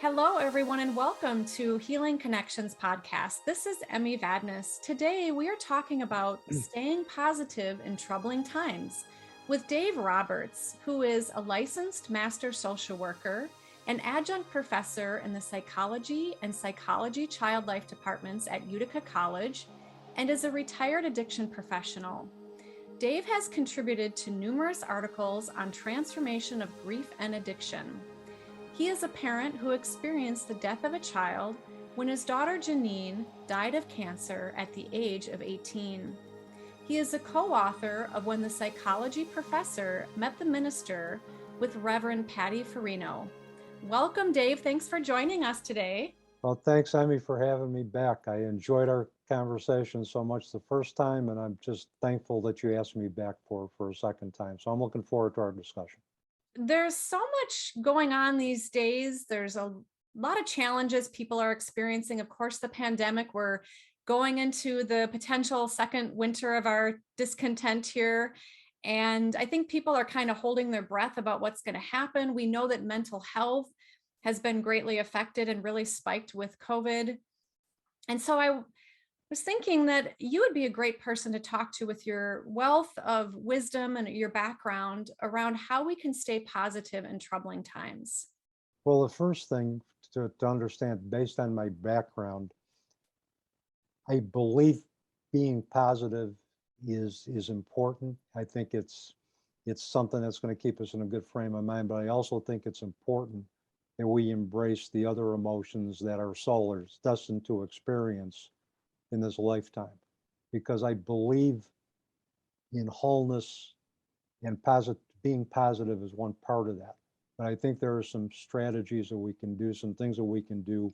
Hello, everyone, and welcome to Healing Connections podcast. This is Emmy Vadnais. Today, we are talking about staying positive in troubling times with Dave Roberts, who is a licensed master social worker, an adjunct professor in the psychology and psychology child life departments at Utica College, and is a retired addiction professional. Dave has contributed to numerous articles on transformation of grief and addiction. He is a parent who experienced the death of a child when his daughter Janine died of cancer at the age of 18. He is a co-author of When the Psychology Professor Met the Minister with Reverend Patty Farino. Welcome, Dave. Thanks for joining us today. Well, thanks, Emmy, for having me back. I enjoyed our conversation so much the first time, and I'm just thankful that you asked me back for a second time. So I'm looking forward to our discussion. There's so much going on these days. There's a lot of challenges people are experiencing. Of course, the pandemic, we're going into the potential second winter of our discontent here. And I think people are kind of holding their breath about what's going to happen. We know that mental health has been greatly affected and really spiked with COVID. And so I was thinking that you would be a great person to talk to with your wealth of wisdom and your background around how we can stay positive in troubling times. Well, the first thing to understand, based on my background, I believe being positive is important. I think it's something that's going to keep us in a good frame of mind, but I also think it's important that we embrace the other emotions that our soul is destined to experience in this lifetime, because I believe in wholeness, and being positive is one part of that. But I think there are some strategies that we can do, some things that we can do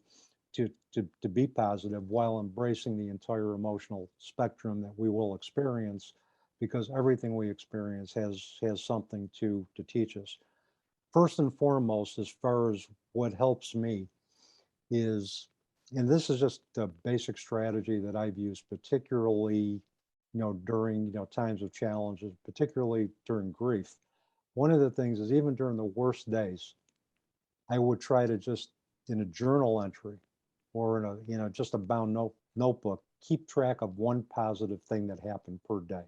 to be positive while embracing the entire emotional spectrum that we will experience, because everything we experience has something to teach us. First and foremost, as far as what helps me is, and this is just a basic strategy that I've used, particularly, during, times of challenges, particularly during grief. One of the things is, even during the worst days, I would try to just, in a journal entry or in a, just a bound notebook, keep track of one positive thing that happened per day.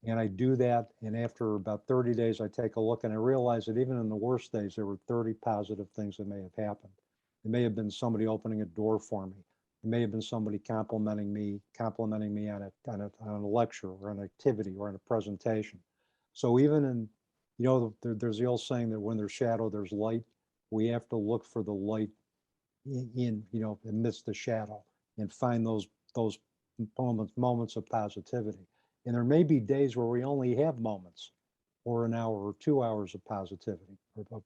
And I do that. And after about 30 days, I take a look and I realize that even in the worst days, there were 30 positive things that may have happened. It may have been somebody opening a door for me. It may have been somebody complimenting me on a lecture or an activity or in a presentation. So even in, there's the old saying that when there's shadow, there's light. We have to look for the light amidst the shadow, and find those moments of positivity. And there may be days where we only have moments or an hour or 2 hours of positivity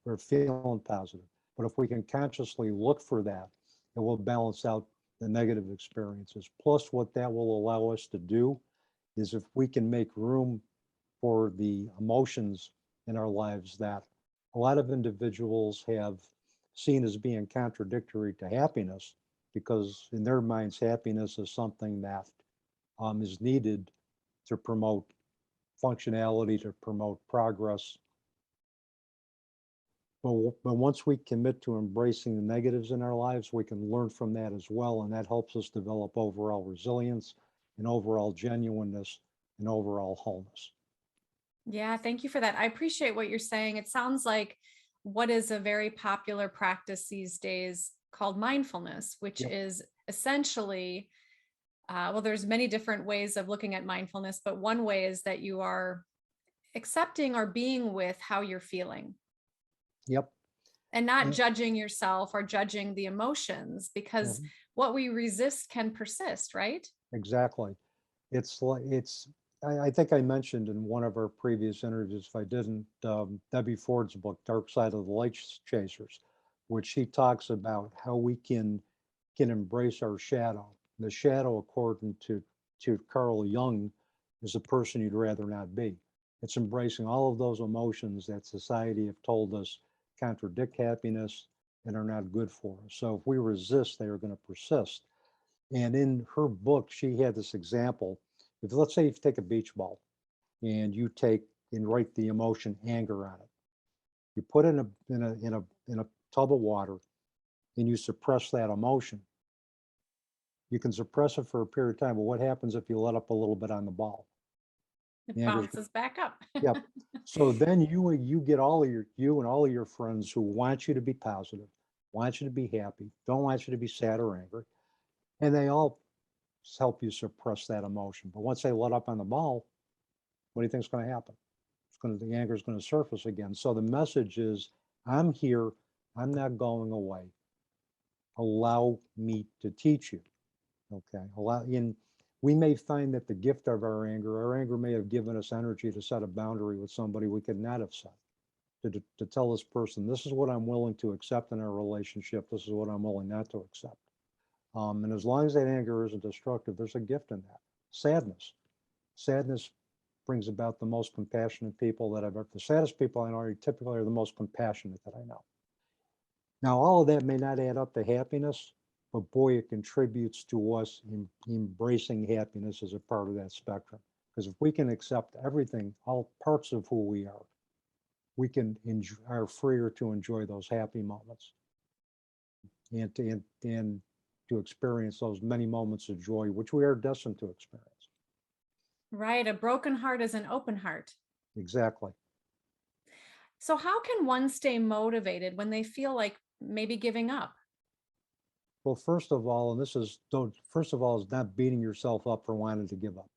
or feeling positive. But if we can consciously look for that, it will balance out the negative experiences. Plus, what that will allow us to do is, if we can make room for the emotions in our lives that a lot of individuals have seen as being contradictory to happiness, because in their minds, happiness is something that is needed to promote functionality, to promote progress. But once we commit to embracing the negatives in our lives, we can learn from that as well. And that helps us develop overall resilience and overall genuineness and overall wholeness. Yeah, thank you for that. I appreciate what you're saying. It sounds like what is a very popular practice these days called mindfulness, which Yep. is essentially, well, there's many different ways of looking at mindfulness, but one way is that you are accepting or being with how you're feeling. Yep. And not judging yourself or judging the emotions, because what we resist can persist, right? Exactly. I think I mentioned in one of our previous interviews, if I didn't, Debbie Ford's book, Dark Side of the Light Chasers, which she talks about how we can embrace our shadow. The shadow, according to Carl Jung, is a person you'd rather not be. It's embracing all of those emotions that society have told us contradict happiness and are not good for us. So if we resist, they are going to persist. And in her book, she had this example. If, let's say, you take a beach ball and you take and write the emotion anger on it, you put it in a tub of water, and you suppress that emotion, you can suppress it for a period of time. But what happens if you let up a little bit on the ball? It The anger's bounces back up. Yep. So then you get all of you and all of your friends who want you to be positive, want you to be happy, don't want you to be sad or angry, and they all help you suppress that emotion. But once they let up on the ball, what do you think is going to happen? The anger is going to surface again. So the message is, I'm here. I'm not going away. Allow me to teach you. Okay. We may find that the gift of our anger may have given us energy to set a boundary with somebody we could not have set. To tell this person, this is what I'm willing to accept in our relationship. This is what I'm willing not to accept. And as long as that anger isn't destructive, there's a gift in that. Sadness. Sadness brings about the most compassionate people that I've ever, the saddest people I know typically are the most compassionate that I know. Now, all of that may not add up to happiness, but boy, it contributes to us embracing happiness as a part of that spectrum. Because if we can accept everything, all parts of who we are freer to enjoy those happy moments and to experience those many moments of joy, which we are destined to experience. Right. A broken heart is an open heart. Exactly. So, how can one stay motivated when they feel like maybe giving up? Well, first of all, is not beating yourself up for wanting to give up.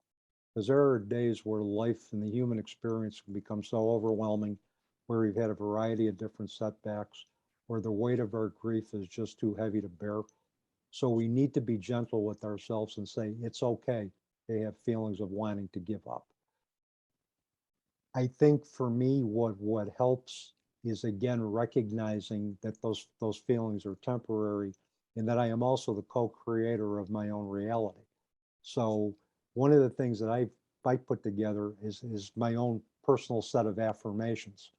Because there are days where life and the human experience can become so overwhelming, where we've had a variety of different setbacks, where the weight of our grief is just too heavy to bear. So we need to be gentle with ourselves and say, it's okay to have feelings of wanting to give up. I think for me, what helps is again recognizing that those feelings are temporary and that I am also the co-creator of my own reality. So one of the things that I put together is my own personal set of affirmations,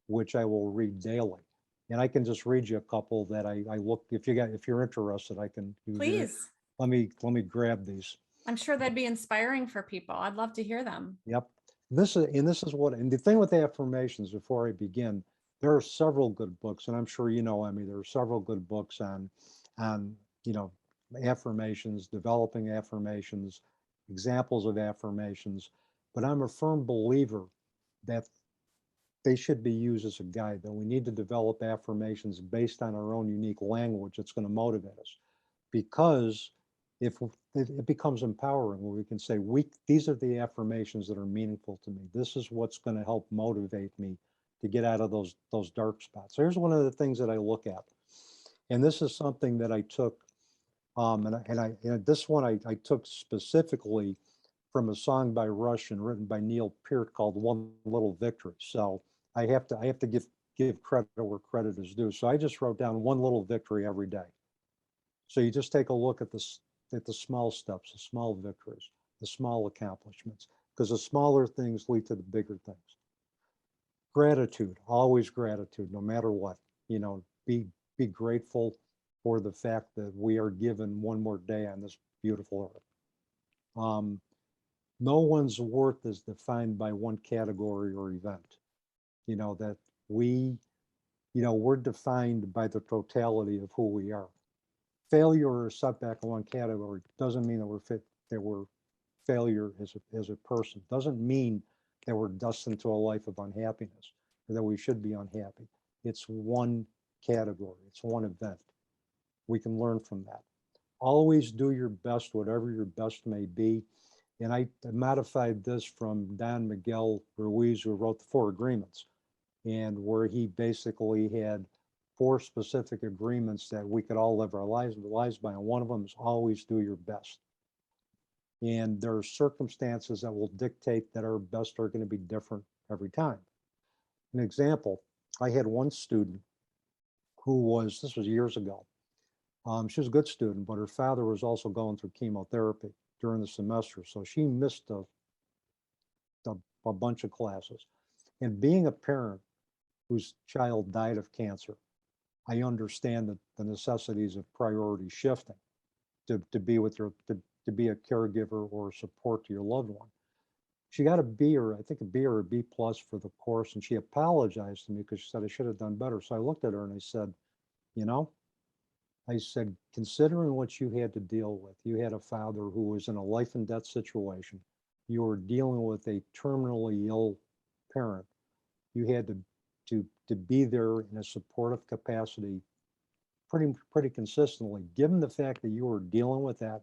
which I will read daily. And I can just read you a couple that I look, if you're interested, I can, Please. let me grab these. I'm sure that'd be inspiring for people. I'd love to hear them. Yep. And the thing with affirmations before I begin, there are several good books, and I'm sure you know, Emmy, there are several good books on, you know, affirmations, developing affirmations, examples of affirmations, but I'm a firm believer that they should be used as a guide, that we need to develop affirmations based on our own unique language that's going to motivate us. Because if it becomes empowering where we can say, these are the affirmations that are meaningful to me. This is what's going to help motivate me to get out of those dark spots. Here's one of the things that I look at. And this is something that I took, and this one I took specifically from a song by Rush and written by Neil Peart called "One Little Victory." So I have to give credit where credit is due. So I just wrote down one little victory every day. So you just take a look at the small steps, the small victories, the small accomplishments, because the smaller things lead to the bigger things. Gratitude, always gratitude, no matter what. You know, be grateful for the fact that we are given one more day on this beautiful earth. No one's worth is defined by one category or event. You know, that we're defined by the totality of who we are. Failure or setback in one category doesn't mean that we're failure as a person. Doesn't mean that we're destined to a life of unhappiness or that we should be unhappy. It's one category. It's one event. We can learn from that. Always do your best, whatever your best may be. And I modified this from Don Miguel Ruiz, who wrote the Four Agreements, and where he basically had four specific agreements that we could all live our lives by. And one of them is always do your best. And there are circumstances that will dictate that our best are going to be different every time. An example, I had one student this was years ago. She was a good student, but her father was also going through chemotherapy during the semester. So she missed a bunch of classes. And being a parent whose child died of cancer, I understand that the necessities of priority shifting to be with to be a caregiver or support to your loved one. She got a B, or I think a B or a B plus for the course, and she apologized to me because she said I should have done better. So I looked at her and I said, you know, I said, considering what you had to deal with, you had a father who was in a life and death situation. You were dealing with a terminally ill parent. You had to be there in a supportive capacity pretty consistently. Given the fact that you were dealing with that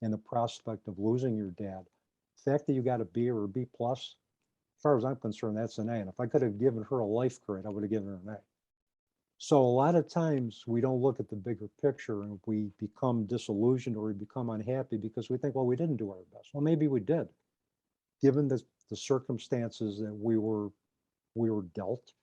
and the prospect of losing your dad, the fact that you got a B or a B plus, as far as I'm concerned, that's an A. And if I could have given her a life grade, I would have given her an A. So a lot of times we don't look at the bigger picture and we become disillusioned or we become unhappy because we think, well, we didn't do our best. Well, maybe we did, given the circumstances that we were dealt.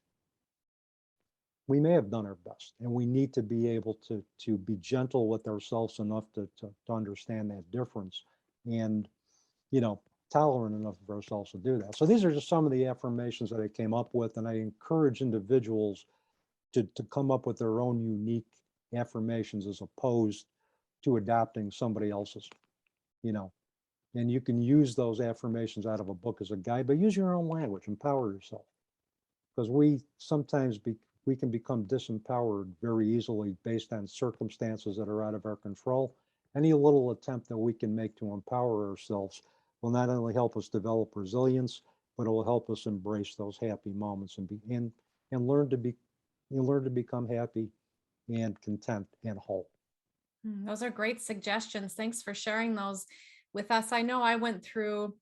We may have done our best, and we need to be able to be gentle with ourselves enough to understand that difference, and tolerant enough of ourselves to do that. So these are just some of the affirmations that I came up with, and I encourage individuals to come up with their own unique affirmations as opposed to adopting somebody else's, you know. And you can use those affirmations out of a book as a guide, but use your own language, empower yourself. Because we can become disempowered very easily based on circumstances that are out of our control. Any little attempt that we can make to empower ourselves will not only help us develop resilience, but it will help us embrace those happy moments and learn to become happy and content and whole. Those are great suggestions. Thanks for sharing those with us. I know I went through,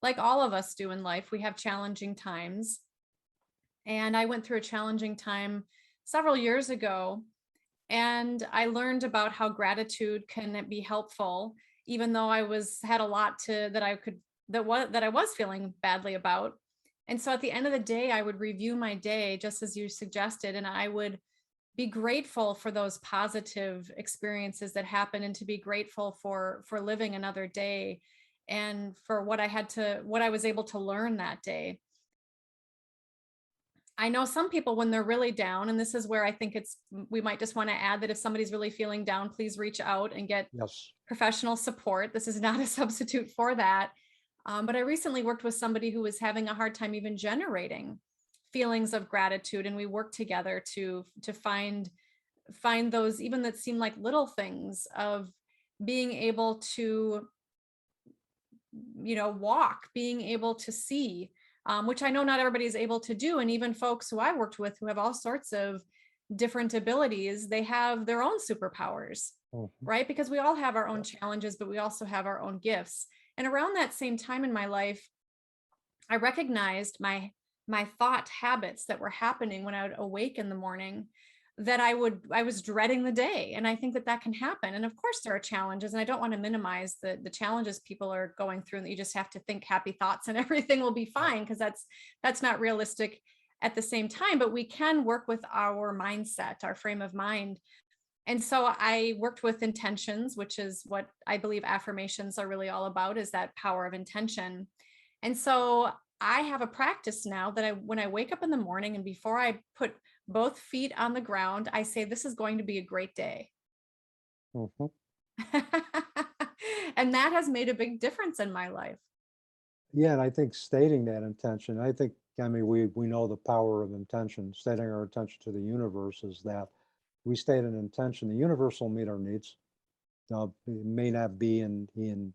like all of us do in life, we have challenging times. And I went through a challenging time several years ago, and I learned about how gratitude can be helpful, even though I had a lot to that I could that I was feeling badly about. And so at the end of the day, I would review my day just as you suggested, and I would be grateful for those positive experiences that happened, and to be grateful for living another day, and for what I was able to learn that day. I know some people, when they're really down, and this is where I think we might just want to add that if somebody's really feeling down, please reach out and get Yes. professional support. This is not a substitute for that. But I recently worked with somebody who was having a hard time even generating feelings of gratitude, and we worked together to find those, even that seem like little things, of being able to walk, being able to see, which I know not everybody is able to do. And even folks who I worked with who have all sorts of different abilities, they have their own superpowers, Mhm. right? Because we all have our own challenges, but we also have our own gifts. And around that same time in my life, I recognized my thought habits that were happening when I would awake in the morning, that I was dreading the day. And I think that can happen. And of course there are challenges, and I don't want to minimize the challenges people are going through, and that you just have to think happy thoughts and everything will be Right. fine, because that's not realistic at the same time. But we can work with our mindset, our frame of mind. And so I worked with intentions, which is what I believe affirmations are really all about, is that power of intention. And so I have a practice now that when I wake up in the morning, and before I put both feet on the ground, I say, this is going to be a great day. Mhm. And that has made a big difference in my life. Yeah, and I think stating that intention, I mean, we know the power of intention. Stating our intention to the universe is that we state an intention, the universe will meet our needs. It may not be in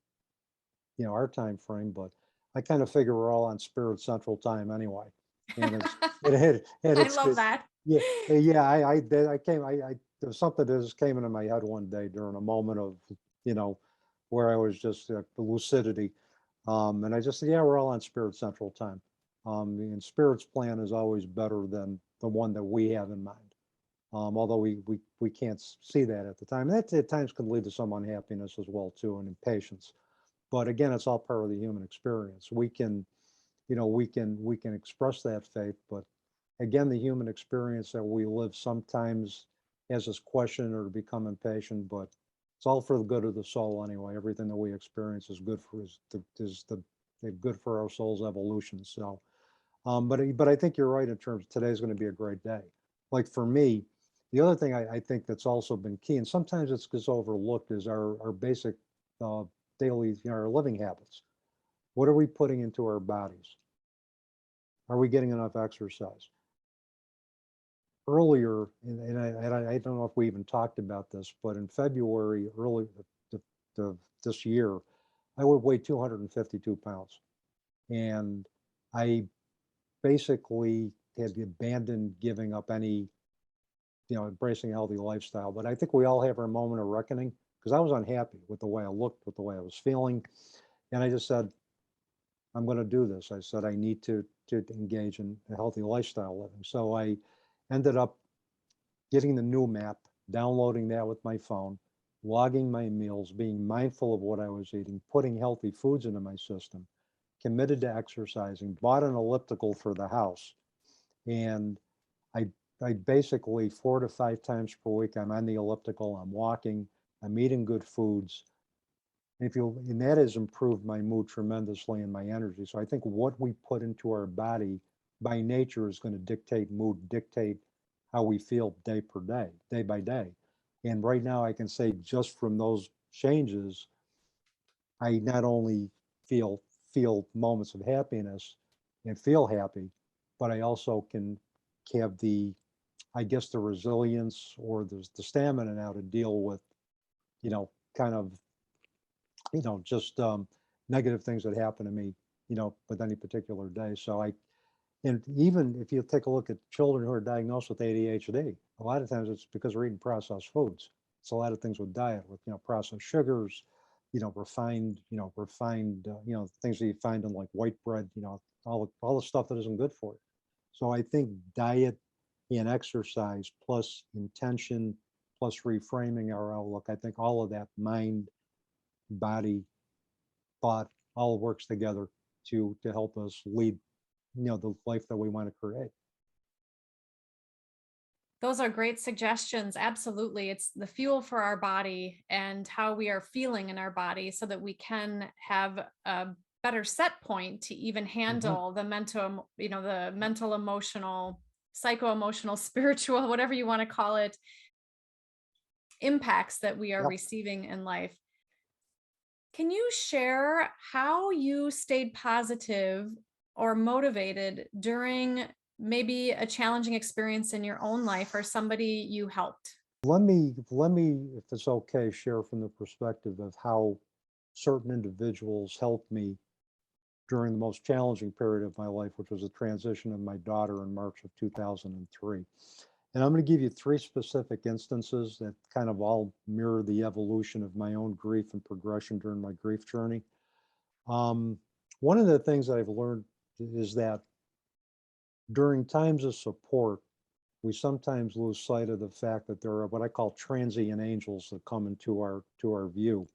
our time frame, but I kind of figure we're all on Spirit Central Time anyway. And I it's love good. that. Yeah, yeah. There was something that just came into my head one day during a moment of you know where I was just the lucidity, and I just said, yeah, we're all on Spirit Central Time. And Spirit's plan is always better than the one that we have in mind. Although we can't see that at the time. That at times can lead to some unhappiness as well too, and impatience. But again, it's all part of the human experience. We can express that faith, but again, the human experience that we live sometimes has us question or become impatient, but it's all for the good of the soul anyway. Everything that we experience is good for good for our soul's evolution. So, but I think you're right in terms of today's going to be a great day. Like for me, the other thing I think that's also been key, and sometimes it's gets overlooked, is our basic uh, daily, our living habits. What are we putting into our bodies? Are we getting enough exercise? earlier, I don't know if we even talked about this, but in February, early this year, I would weigh 252 pounds. And I basically had abandoned giving up any, embracing a healthy lifestyle. But I think we all have our moment of reckoning because I was unhappy with the way I looked, with the way I was feeling. And I just said, I'm going to do this. I said, I need to engage in a healthy lifestyle living. So I ended up getting the new map, downloading that with my phone, logging my meals, being mindful of what I was eating, putting healthy foods into my system, committed to exercising, bought an elliptical for the house. And I, I basically 4 to 5 times per week, I'm on the elliptical, I'm walking, I'm eating good foods. And that has improved my mood tremendously and my energy. So I think what we put into our body by nature is going to dictate mood, dictate how we feel day per day, day by day. And right now I can say just from those changes, I not only feel feel moments of happiness and feel happy, but I also can have the, I guess, the resilience or the stamina now to deal with, kind of, just negative things that happen to me, with any particular day. So and even if you take a look at children who are diagnosed with ADHD, a lot of times it's because we're eating processed foods. It's a lot of things with diet, with processed sugars, refined, things that you find in like white bread, all the stuff that isn't good for you. So I think diet and exercise plus intention plus reframing our outlook, I think all of that mind, body, thought all works together to help us lead, the life that we want to create. Those are great suggestions. Absolutely. It's the fuel for our body and how we are feeling in our body so that we can have a better set point to even Hmm. handle the mental, emotional, psycho emotional, spiritual, whatever you want to call it, impacts that we are Yep. receiving in life. Can you share how you stayed positive or motivated during maybe a challenging experience in your own life or somebody you helped? Let me, if it's okay, share from the perspective of how certain individuals helped me during the most challenging period of my life, which was the transition of my daughter in March of 2003. And I'm going to give you three specific instances that kind of all mirror the evolution of my own grief and progression during my grief journey. Um, One of the things I've learned is that during times of support, we sometimes lose sight of the fact that there are what I call transient angels that come into our view.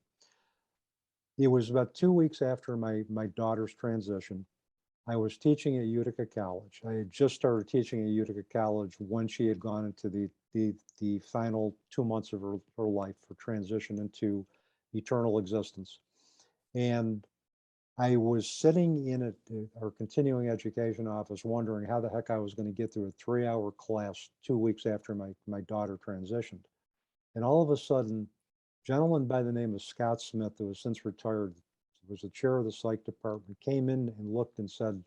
It was about 2 weeks after my daughter's transition. I was teaching at Utica College. I had just started teaching at Utica College when she had gone into the final 2 months of her life for transition into eternal existence. And I was sitting in our continuing education office wondering how the heck I was going to get through a 3-hour class 2 weeks after my daughter transitioned. And all of a sudden, a gentleman by the name of Scott Smith, who has since retired, was the chair of the psych department, came in and looked and said,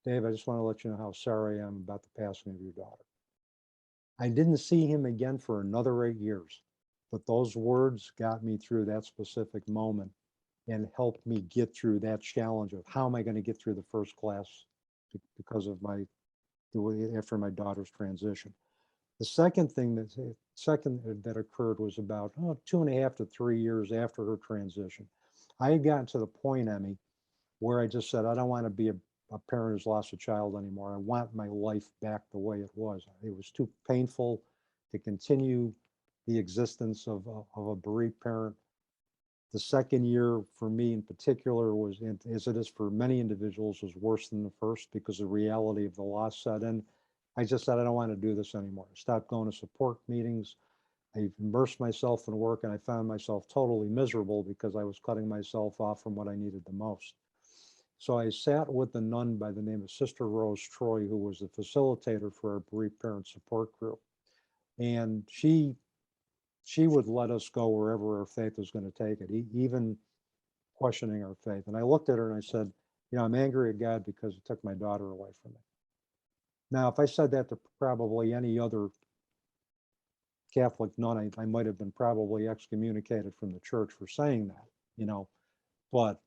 Dave, I just want to let you know how sorry I am about the passing of your daughter. I didn't see him again for another 8 years, but those words got me through that specific moment and helped me get through that challenge of how am I going to get through the first class because of after my daughter's transition. The second that occurred was about 2.5 to 3 years after her transition. I had gotten to the point, Emmy, where I just said, I don't want to be a parent who's lost a child anymore. I want my life back the way it was. It was too painful to continue the existence of a bereaved parent. The second year for me in particular was, as it is for many individuals, was worse than the first because the reality of the loss set in. I just said, I don't want to do this anymore. I stopped going to support meetings. I immersed myself in work and I found myself totally miserable because I was cutting myself off from what I needed the most. So I sat with a nun by the name of Sister Rose Troy, who was the facilitator for our bereaved parent support group. And she would let us go wherever our faith was going to take it, even questioning our faith. And I looked at her and I said, I'm angry at God because he took my daughter away from me. Now, if I said that to probably any other Catholic nun, I might have been probably excommunicated from the church for saying that, but,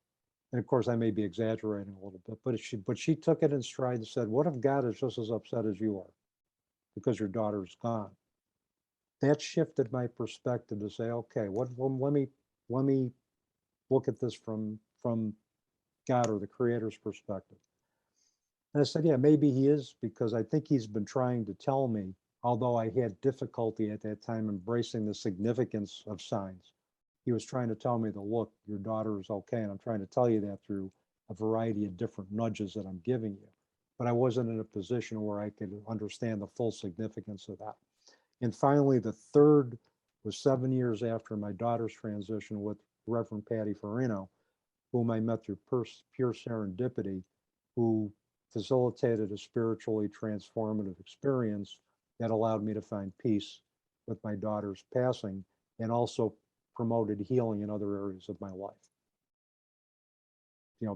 and of course I may be exaggerating a little bit, but she took it in stride and said, what if God is just as upset as you are because your daughter's gone? That shifted my perspective to say, okay, let me look at this from God or the creator's perspective. And I said, yeah, maybe he is, because I think he's been trying to tell me, although I had difficulty at that time embracing the significance of signs. He was trying to tell me that, look, your daughter is okay. And I'm trying to tell you that through a variety of different nudges that I'm giving you. But I wasn't in a position where I could understand the full significance of that. And finally, the third was 7 years after my daughter's transition with Reverend Patty Farino, whom I met through pure serendipity, who facilitated a spiritually transformative experience that allowed me to find peace with my daughter's passing and also promoted healing in other areas of my life,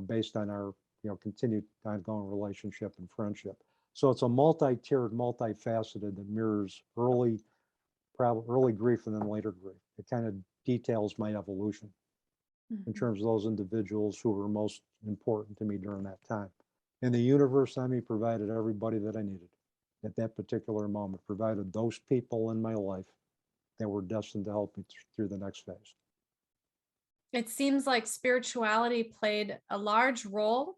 based on our, continued ongoing relationship and friendship. So it's a multi-tiered, multifaceted that mirrors early grief and then later grief. It kind of details my evolution in terms of those individuals who were most important to me during that time. And the universe, provided everybody that I needed at that particular moment, provided those people in my life that were destined to help me through the next phase. It seems like spirituality played a large role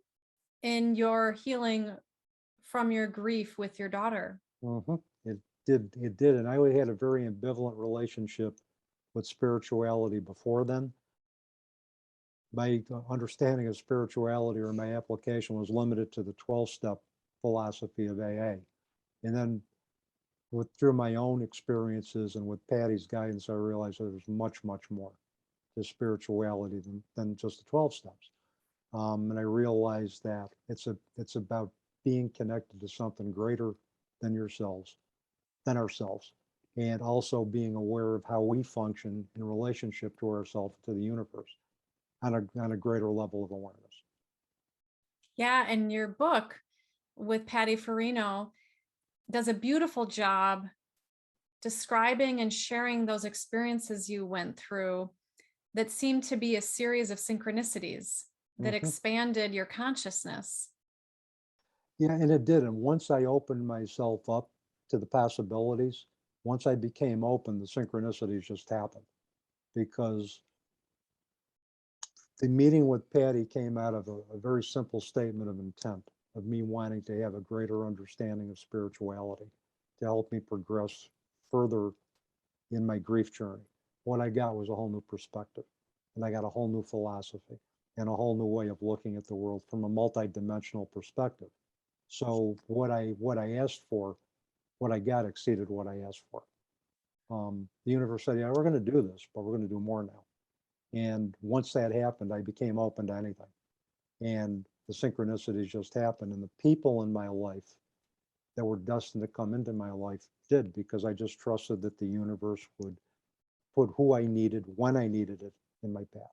in your healing from your grief with your daughter. Mm-hmm. It did. And I had a very ambivalent relationship with spirituality before then. My understanding of spirituality or my application was limited to the 12-step philosophy of AA. And then through my own experiences and with Patty's guidance, I realized that there's much, much more to spirituality than just the 12 steps. And I realized that it's about being connected to something greater than ourselves, and also being aware of how we function in relationship to ourselves, to the universe, on a greater level of awareness. Yeah, and your book with Patty Farino does a beautiful job describing and sharing those experiences you went through that seemed to be a series of synchronicities that expanded your consciousness. Yeah, and it did. And once I opened myself up to the possibilities, once I became open, the synchronicities just happened, because the meeting with Patty came out of a very simple statement of intent of me wanting to have a greater understanding of spirituality to help me progress further in my grief journey. What I got was a whole new perspective, and I got a whole new philosophy and a whole new way of looking at the world from a multidimensional perspective. So what I asked for, what I got exceeded what I asked for. The universe said, yeah, we're going to do this, but we're going to do more now. And once that happened, I became open to anything. And the synchronicities just happened. And the people in my life that were destined to come into my life did, because I just trusted that the universe would put who I needed when I needed it in my path.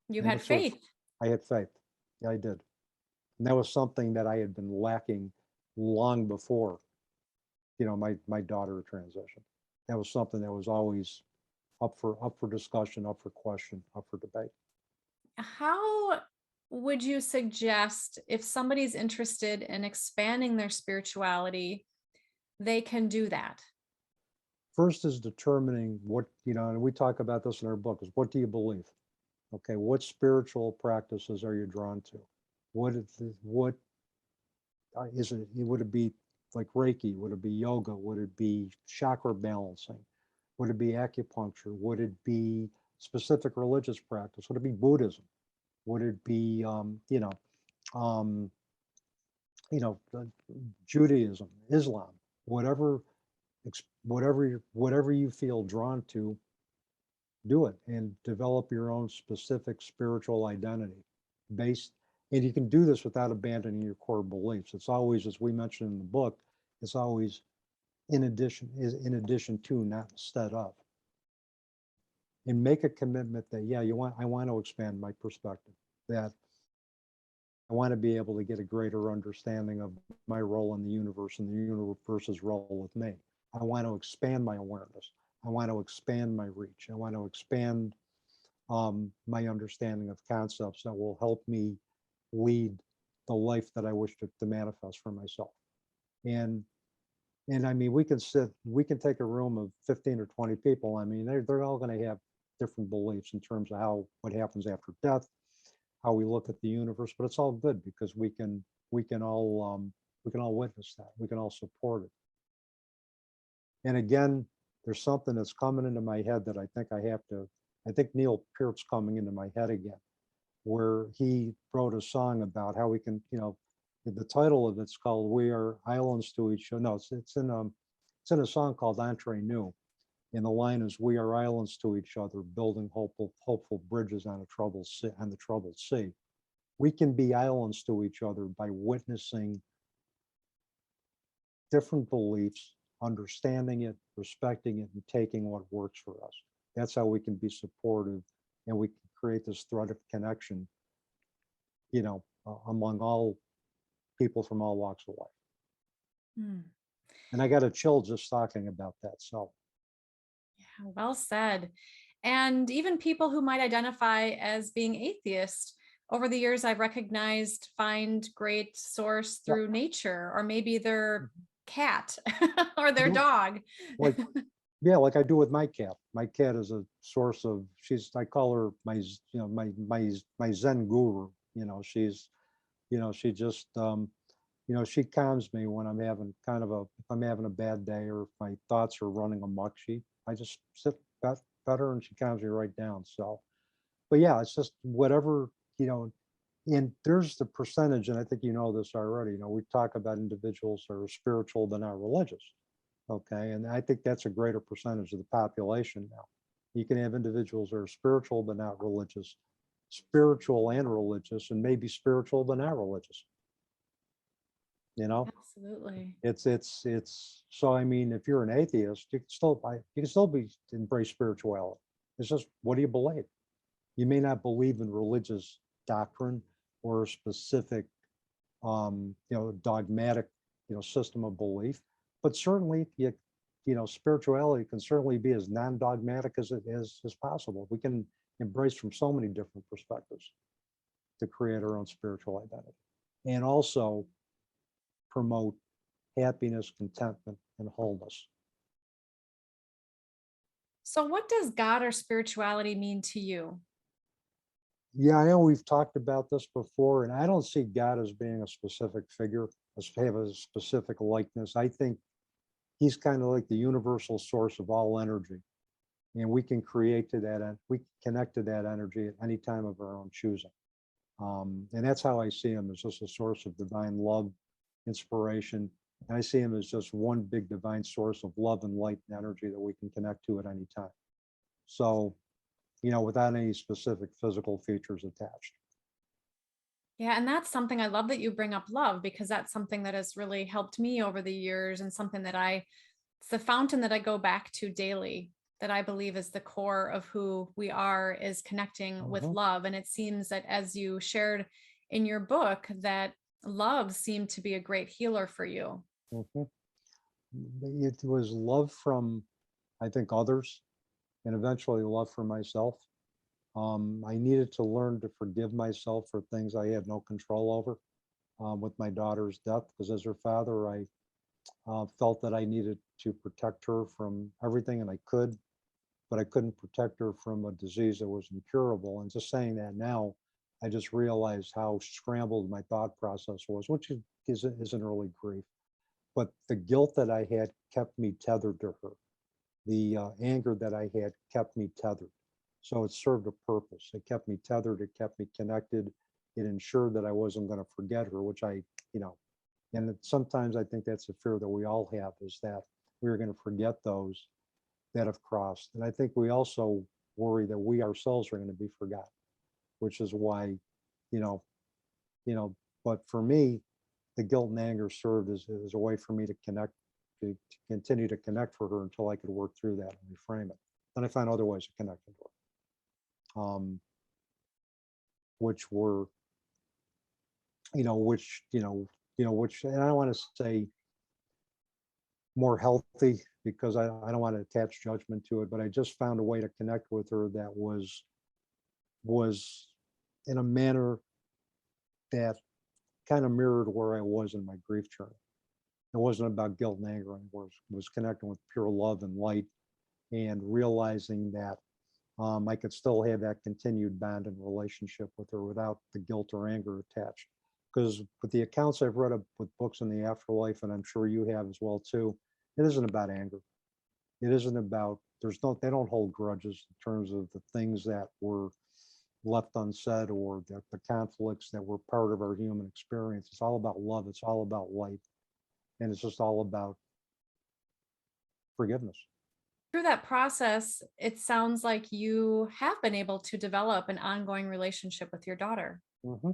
You And had faith. I had faith. Yeah, I did. And that was something that I had been lacking long before, my daughter transition. That was something that was always up for discussion, up for question, up for debate. How would you suggest, if somebody's interested in expanding their spirituality, they can do that? First is determining what, and we talk about this in our book, is what do you believe? Okay, what spiritual practices are you drawn to? What is it? Would it be like Reiki? Would it be yoga? Would it be chakra balancing? Would it be acupuncture? Would it be specific religious practice? Would it be Buddhism? Would it be, um, Judaism, Islam, whatever, whatever you feel drawn to, do it and develop your own specific spiritual identity based. And you can do this without abandoning your core beliefs. It's always, as we mentioned in the book, it's always in addition to, not instead of. And make a commitment that, yeah, I want to expand my perspective, that I want to be able to get a greater understanding of my role in the universe and the universe's role with me. I want to expand my awareness. I want to expand my reach. I want to expand my understanding of concepts that will help me lead the life that I wish to manifest for myself. And I mean, we can take a room of 15 or 20 people. I mean, they're all going to have different beliefs in terms of what happens after death, how we look at the universe, but it's all good because we can all we can all witness that. We can all support it. And again, there's something that's coming into my head that I think Neil Peart's coming into my head again, where he wrote a song about how we can, the title of it's called "We Are Islands to Each Other." No, it's in a song called Entre Nous, and the line is, "We are islands to each other, building hopeful bridges on the troubled sea." We can be islands to each other by witnessing different beliefs, understanding it, respecting it, and taking what works for us. That's how we can be supportive, and we can create this thread of connection, among all people from all walks of life. Hmm. And I got a chill just talking about that. So, Yeah, well said. And even people who might identify as being atheist, over the years, I've recognized find great source yeah, through nature, or maybe their cat or their you dog. like, yeah, like I do with my cat. My cat is a source of, I call her my Zen guru. She just, she calms me when I'm having if I'm having a bad day or if my thoughts are running amok. I just pet her and she calms me right down. So, but yeah, it's just whatever, you know, and there's the percentage, and I think you know this already. We talk about individuals that are spiritual but not religious. Okay. And I think that's a greater percentage of the population now. You can have individuals that are spiritual but not religious, spiritual and religious, and maybe spiritual but not religious. You know, Absolutely. it's so I mean, if you're an atheist, you can still be embrace spirituality. It's just, what do you believe? You may not believe in religious doctrine or a specific dogmatic, system of belief, but certainly spirituality can certainly be as non-dogmatic as it is as possible. We can embrace from so many different perspectives to create our own spiritual identity, and also promote happiness, contentment, and wholeness. So, what does God or spirituality mean to you? Yeah, I know we've talked about this before, and I don't see God as being a specific figure, have a specific likeness. I think he's kind of like the universal source of all energy, and we can we can connect to that energy at any time of our own choosing. And that's how I see him, as just a source of divine love, inspiration. And I see him as just one big divine source of love and light and energy that we can connect to at any time. So, without any specific physical features attached. Yeah, and that's something I love that you bring up love, because that's something that has really helped me over the years, and something that it's the fountain that I go back to daily, that I believe is the core of who we are, is connecting with Mhm, love. And it seems that, as you shared in your book, that love seemed to be a great healer for you. mhm. It was love from, I think, others, and eventually love for myself. I needed to learn to forgive myself for things I had no control over, with my daughter's death, because as her father, I felt that I needed to protect her from everything, and I could, but I couldn't protect her from a disease that was incurable. And just saying that now, I just realized how scrambled my thought process was, which is an early grief. But the guilt that I had kept me tethered to her. The anger that I had kept me tethered. So it served a purpose. It kept me tethered. It kept me connected. It ensured that I wasn't going to forget her, which you know, sometimes I think that's a fear that we all have, is that we're going to forget those that have crossed. And I think we also worry that we ourselves are going to be forgotten, which is why, you know, you know, but for me, the guilt and anger served as a way for me to connect, to continue to connect for her until I could work through that and reframe it. Then I found other ways of connecting to her, which were, which, and I don't want to say, more healthy because I don't want to attach judgment to it, but I just found a way to connect with her that was in a manner that kind of mirrored where I was in my grief journey. It wasn't about guilt and anger. It was connecting with pure love and light and realizing that I could still have that continued bond and relationship with her without the guilt or anger attached. Because with the accounts I've read of with books in the afterlife, and I'm sure you have as well too, it isn't about anger. It isn't about, they don't hold grudges in terms of the things that were left unsaid or the conflicts that were part of our human experience. It's all about love. It's all about light. And it's just all about forgiveness. Through that process, it sounds like you have been able to develop an ongoing relationship with your daughter. Hmm.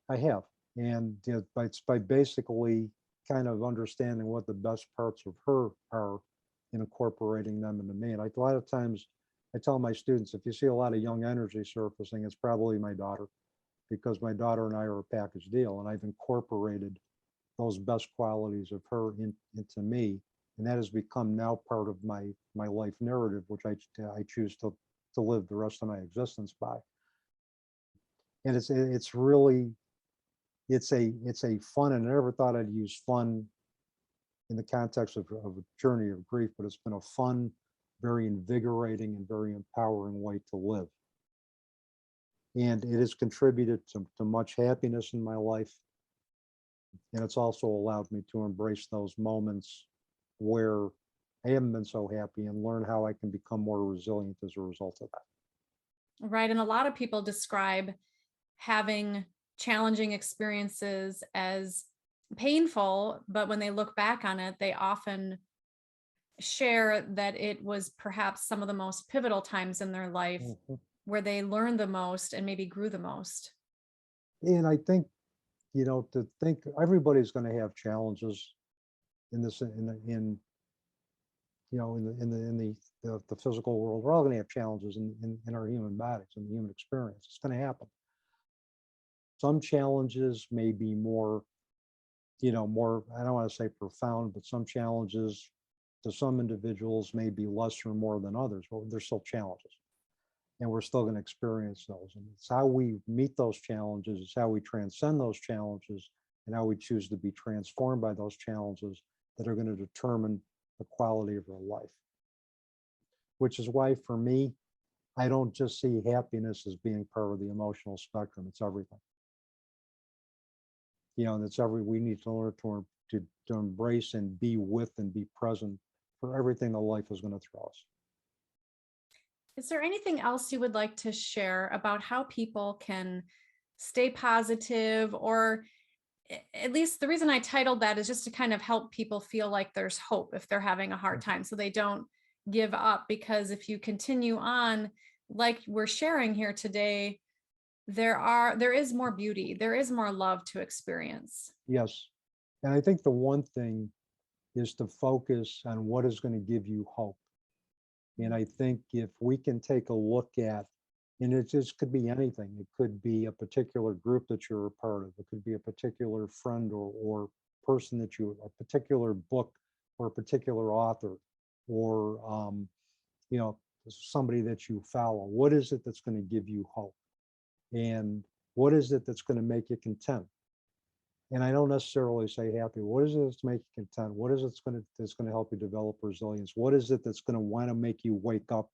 I have. And it's by basically kind of understanding what the best parts of her are and incorporating them into me. And a lot of times I tell my students, if you see a lot of young energy surfacing, it's probably my daughter, because my daughter and I are a package deal. And I've incorporated those best qualities of her into me. And that has become now part of my life narrative, which I choose to live the rest of my existence by. And it's really, it's a fun, and I never thought I'd use fun in the context of a journey of grief, but it's been a fun, very invigorating and very empowering way to live. And it has contributed to much happiness in my life. And it's also allowed me to embrace those moments where I haven't been so happy and learn how I can become more resilient as a result of that. Right. And a lot of people describe having challenging experiences as painful, but when they look back on it, they often share that it was perhaps some of the most pivotal times in their life Mhm. where they learned the most and maybe grew the most. And I think, to think everybody's going to have challenges in this, in the physical world. We're all going to have challenges in our human bodies, in the human experience. It's going to happen. Some challenges may be more, more, I don't want to say profound, but some challenges to some individuals may be less or more than others, but they're still challenges. And we're still going to experience those. And it's how we meet those challenges, it's how we transcend those challenges, and how we choose to be transformed by those challenges that are going to determine the quality of our life. Which is why, for me, I don't just see happiness as being part of the emotional spectrum. It's everything. And we need to learn to embrace and be with and be present for everything that life is going to throw us. Is there anything else you would like to share about how people can stay positive, or at least the reason I titled that is just to kind of help people feel like there's hope if they're having a hard time, so they don't give up? Because if you continue on like we're sharing here today, there is more beauty, there is more love to experience. Yes. And I think the one thing is to focus on what is going to give you hope. And I think if we can take a look at, and it just could be anything. It could be a particular group that you're a part of. It could be a particular friend or person a particular book or a particular author, or somebody that you follow. What is it that's going to give you hope? And what is it that's going to make you content? And I don't necessarily say happy. What is it that's make you content? What is it that's going to help you develop resilience? What is it that's going to want to make you wake up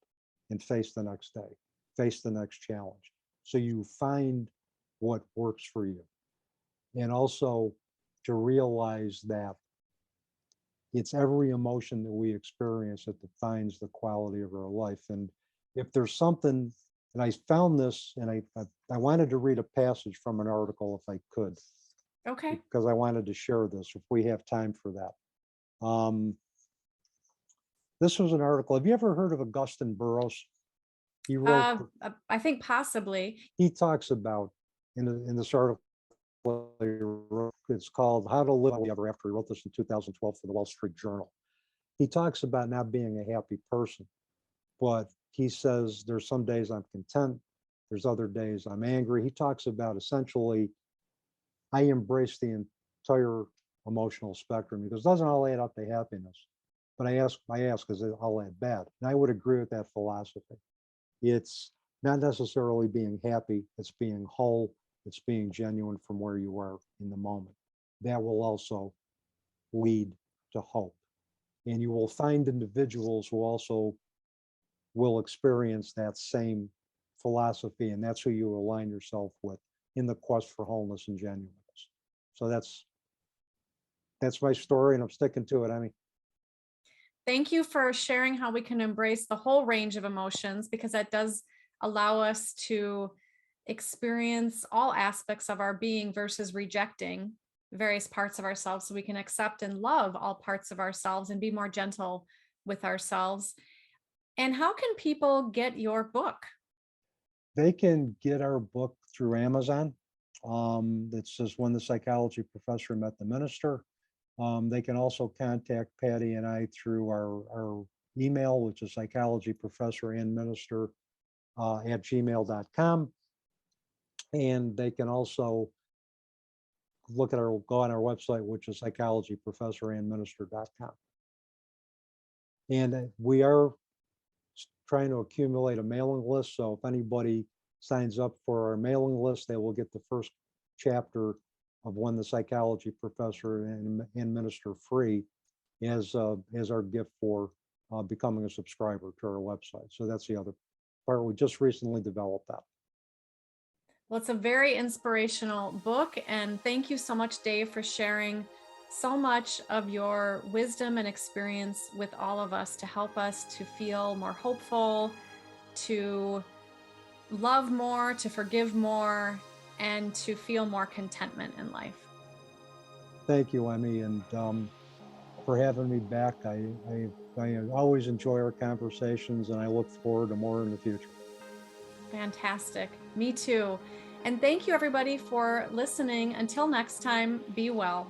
and face the next day, face the next challenge? So you find what works for you. And also to realize that it's every emotion that we experience that defines the quality of our life. And if there's something, and I found this, and I wanted to read a passage from an article if I could. Okay. Because I wanted to share this if we have time for that. This was an article. Have you ever heard of Augustine Burroughs? He wrote, I think possibly. he talks about in this article, it's called How to Live Ever After. He wrote this in 2012 for the Wall Street Journal. He talks about not being a happy person, but he says there's some days I'm content, there's other days I'm angry. He talks about essentially, I embrace the entire emotional spectrum because it doesn't all add up to happiness. but I ask because I'll add bad. And I would agree with that philosophy. It's not necessarily being happy, it's being whole, it's being genuine from where you are in the moment. That will also lead to hope. And you will find individuals who also will experience that same philosophy, and that's who you align yourself with in the quest for wholeness and genuineness. So that's my story, and I'm sticking to it. I mean, Thank you for sharing how we can embrace the whole range of emotions, because that does allow us to experience all aspects of our being versus rejecting various parts of ourselves, so we can accept and love all parts of ourselves and be more gentle with ourselves. And how can people get your book? they can get our book through Amazon. It says When the Psychology Professor Met the Minister. They can also contact Patty and I through our email, which is psychologyprofessorandminister at gmail.com. And they can also go on our website, which is psychologyprofessorandminister.com. And we are trying to accumulate a mailing list. So if anybody signs up for our mailing list, they will get the first chapter of When the Psychology Professor and Minister free as our gift for becoming a subscriber to our website. So that's the other part. We just recently developed that. Well, it's a very inspirational book. And thank you so much, Dave, for sharing so much of your wisdom and experience with all of us to help us to feel more hopeful, to love more, to forgive more, and to feel more contentment in life. Thank you, Emmy, and for having me back. I always enjoy our conversations, and I look forward to more in the future. Fantastic. Me too. And thank you, everybody, for listening. Until next time, be well.